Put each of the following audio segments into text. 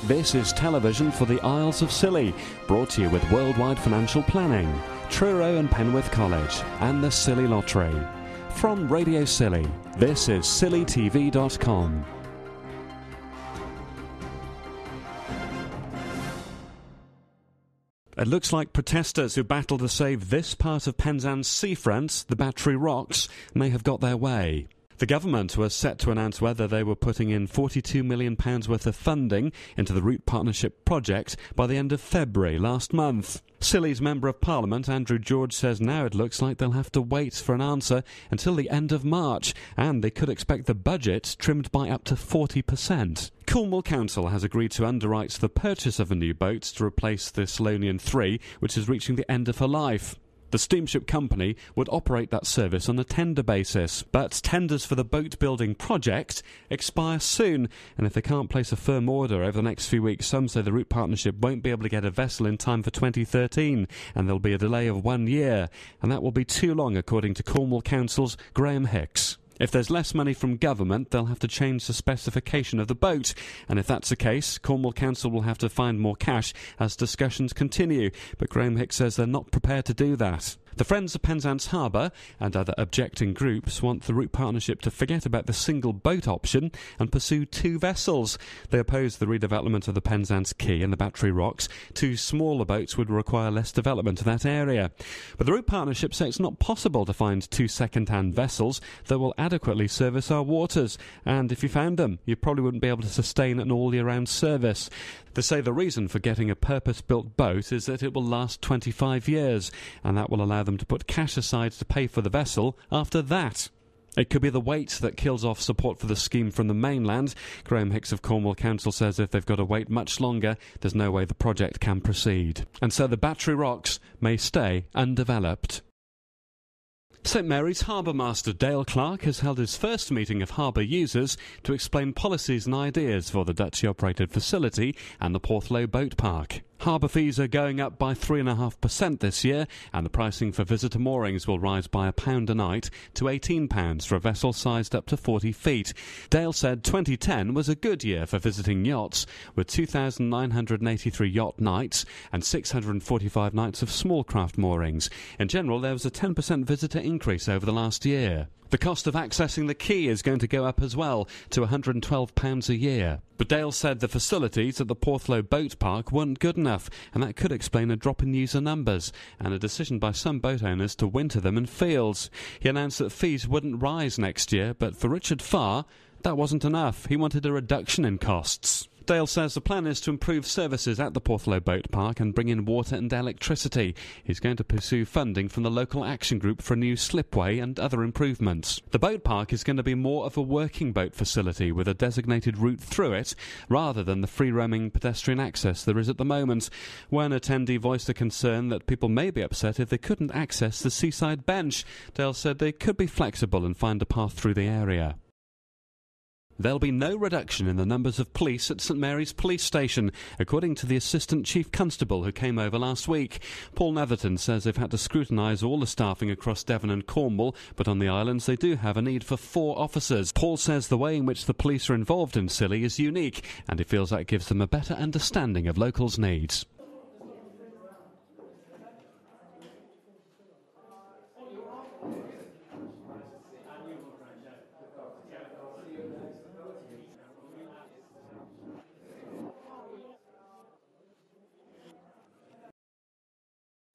This is television for the Isles of Scilly, brought to you with Worldwide Financial Planning, Truro and Penwith College, and the Scilly Lottery. From Radio Scilly, this is scillytv.com. It looks like protesters who battle to save this part of Penzance seafront, the Battery Rocks, may have got their way. The government was set to announce whether they were putting in £42 million worth of funding into the Route Partnership project by the end of February last month. Scilly's Member of Parliament, Andrew George, says now it looks like they'll have to wait for an answer until the end of March, and they could expect the budget trimmed by up to 40%. Cornwall Council has agreed to underwrite the purchase of a new boat to replace the Scilly 3, which is reaching the end of her life. The steamship company would operate that service on a tender basis, but tenders for the boat-building project expire soon, and if they can't place a firm order over the next few weeks, some say the Route Partnership won't be able to get a vessel in time for 2013, and there'll be a delay of 1 year, and that will be too long, according to Cornwall Council's Graham Hicks. If there's less money from government, they'll have to change the specification of the boat, and if that's the case, Cornwall Council will have to find more cash as discussions continue, but Graham Hicks says they're not prepared to do that. The Friends of Penzance Harbour and other objecting groups want the Route Partnership to forget about the single boat option and pursue two vessels. They oppose the redevelopment of the Penzance Quay and the Battery Rocks. Two smaller boats would require less development of that area. But the Route Partnership say it's not possible to find two second-hand vessels that will adequately service our waters, and if you found them, you probably wouldn't be able to sustain an all-year-round service. They say the reason for getting a purpose-built boat is that it will last 25 years, and that will allow them to put cash aside to pay for the vessel after that. It could be the weight that kills off support for the scheme from the mainland. Graham Hicks of Cornwall Council says if they've got to wait much longer, there's no way the project can proceed. And so the Battery Rocks may stay undeveloped. St Mary's Harbour Master Dale Clark has held his first meeting of harbour users to explain policies and ideas for the Dutch-operated facility and the Porthlow Boat Park. Harbour fees are going up by 3.5% this year, and the pricing for visitor moorings will rise by £1 a night to £18 for a vessel sized up to 40 feet. Dale said 2010 was a good year for visiting yachts, with 2,983 yacht nights and 645 nights of small craft moorings. In general, there was a 10% visitor increase over the last year. The cost of accessing the quay is going to go up as well, to £112 a year. But Dale said the facilities at the Porthlow Boat Park weren't good enough, and that could explain a drop in user numbers, and a decision by some boat owners to winter them in fields. He announced that fees wouldn't rise next year, but for Richard Farr, that wasn't enough. He wanted a reduction in costs. Dale says the plan is to improve services at the Porthlow Boat Park and bring in water and electricity. He's going to pursue funding from the local action group for a new slipway and other improvements. The boat park is going to be more of a working boat facility with a designated route through it, rather than the free-roaming pedestrian access there is at the moment. One attendee voiced a concern that people may be upset if they couldn't access the seaside bench. Dale said they could be flexible and find a path through the area. There'll be no reduction in the numbers of police at St Mary's Police Station, according to the Assistant Chief Constable who came over last week. Paul Netherton says they've had to scrutinise all the staffing across Devon and Cornwall, but on the islands they do have a need for 4 officers. Paul says the way in which the police are involved in Scilly is unique, and he feels that gives them a better understanding of locals' needs.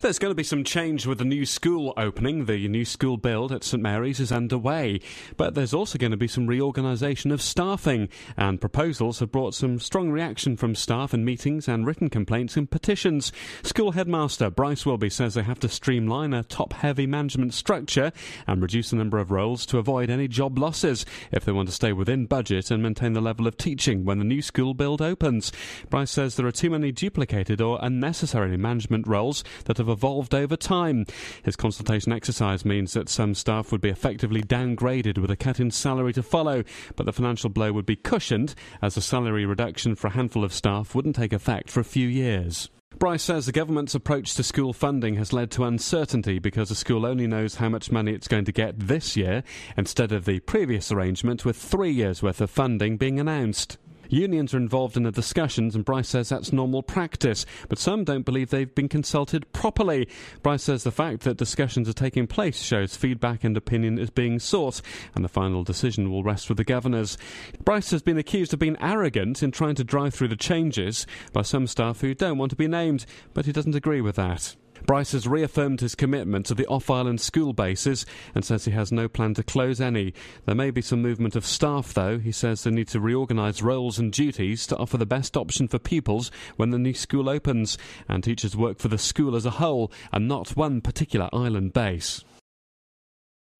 There's going to be some change with the new school opening. The new school build at St Mary's is underway. But there's also going to be some reorganisation of staffing, and proposals have brought some strong reaction from staff in meetings and written complaints and petitions. School headmaster Bryce Wilby says they have to streamline a top-heavy management structure and reduce the number of roles to avoid any job losses if they want to stay within budget and maintain the level of teaching when the new school build opens. Bryce says there are too many duplicated or unnecessary management roles that have evolved over time. His consultation exercise means that some staff would be effectively downgraded with a cut in salary to follow, but the financial blow would be cushioned as a salary reduction for a handful of staff wouldn't take effect for a few years. Bryce says the government's approach to school funding has led to uncertainty because the school only knows how much money it's going to get this year, instead of the previous arrangement with 3 years' worth of funding being announced. Unions are involved in the discussions, and Bryce says that's normal practice, but some don't believe they've been consulted properly. Bryce says the fact that discussions are taking place shows feedback and opinion is being sought, and the final decision will rest with the governors. Bryce has been accused of being arrogant in trying to drive through the changes by some staff who don't want to be named, but he doesn't agree with that. Bryce has reaffirmed his commitment to the off-island school bases and says he has no plan to close any. There may be some movement of staff, though. He says they need to reorganise roles and duties to offer the best option for pupils when the new school opens, and teachers work for the school as a whole and not one particular island base.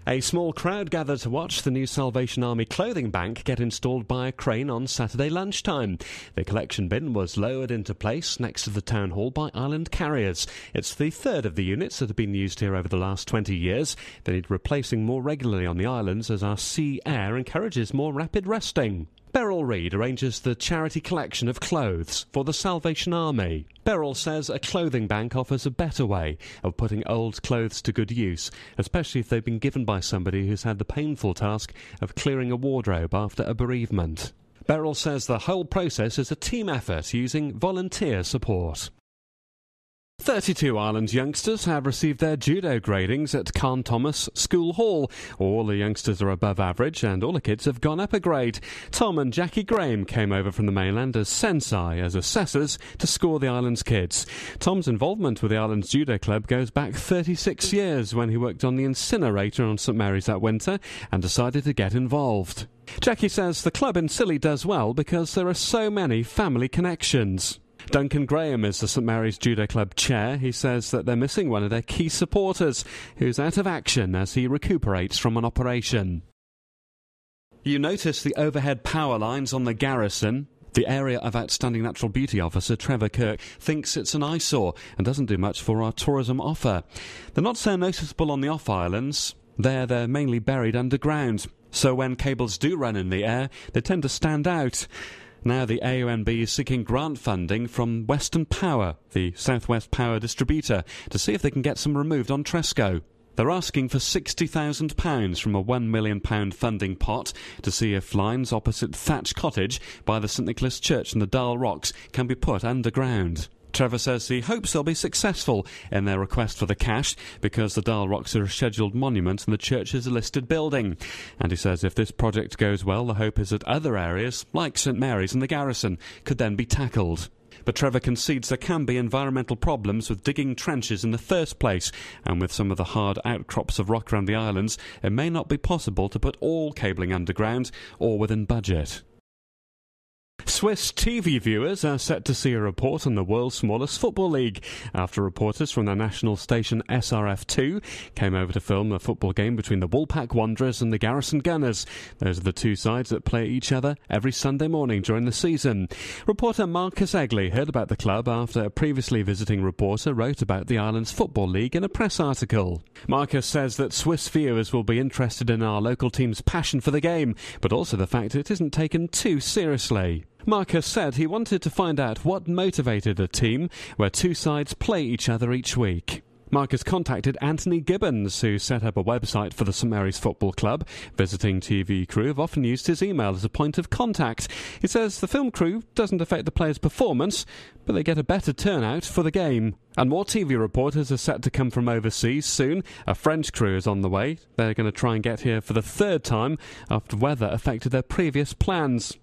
A small crowd gathered to watch the new Salvation Army clothing bank get installed by a crane on Saturday lunchtime. The collection bin was lowered into place next to the town hall by island carriers. It's the third of the units that have been used here over the last 20 years. They need replacing more regularly on the islands as our sea air encourages more rapid resting. Beryl Reid arranges the charity collection of clothes for the Salvation Army. Beryl says a clothing bank offers a better way of putting old clothes to good use, especially if they've been given by somebody who's had the painful task of clearing a wardrobe after a bereavement. Beryl says the whole process is a team effort using volunteer support. 32 Island youngsters have received their judo gradings at Carn Thomas School Hall. All the youngsters are above average and all the kids have gone up a grade. Tom and Jackie Graham came over from the mainland as sensei, as assessors, to score the island's kids. Tom's involvement with the island's judo club goes back 36 years when he worked on the incinerator on St Mary's that winter and decided to get involved. Jackie says the club in Scilly does well because there are so many family connections. Duncan Graham is the St Mary's Judo Club chair. He says that they're missing one of their key supporters, who's out of action as he recuperates from an operation. You notice the overhead power lines on the garrison. The Area of Outstanding Natural Beauty Officer Trevor Kirk thinks it's an eyesore and doesn't do much for our tourism offer. They're not so noticeable on the off-islands. They're mainly buried underground. So when cables do run in the air, they tend to stand out. Now the AONB is seeking grant funding from Western Power, the Southwest Power distributor, to see if they can get some removed on Tresco. They're asking for £60,000 from a £1 million funding pot to see if lines opposite Thatch Cottage by the St Nicholas Church and the Darl Rocks can be put underground. Trevor says he hopes they'll be successful in their request for the cash because the Darl Rocks are a scheduled monument and the church is a listed building. And he says if this project goes well, the hope is that other areas, like St Mary's and the Garrison, could then be tackled. But Trevor concedes there can be environmental problems with digging trenches in the first place, and with some of the hard outcrops of rock around the islands, it may not be possible to put all cabling underground or within budget. Swiss TV viewers are set to see a report on the world's smallest football league after reporters from their national station SRF2 came over to film a football game between the Woolpack Wanderers and the Garrison Gunners. Those are the two sides that play each other every Sunday morning during the season. Reporter Marcus Egley heard about the club after a previously visiting reporter wrote about the island's football league in a press article. Marcus says that Swiss viewers will be interested in our local team's passion for the game, but also the fact it isn't taken too seriously. Marcus said he wanted to find out what motivated a team where two sides play each other each week. Marcus contacted Anthony Gibbons, who set up a website for the St Mary's Football Club. Visiting TV crew have often used his email as a point of contact. He says the film crew doesn't affect the players' performance, but they get a better turnout for the game. And more TV reporters are set to come from overseas soon. A French crew is on the way. They're going to try and get here for the third time after weather affected their previous plans.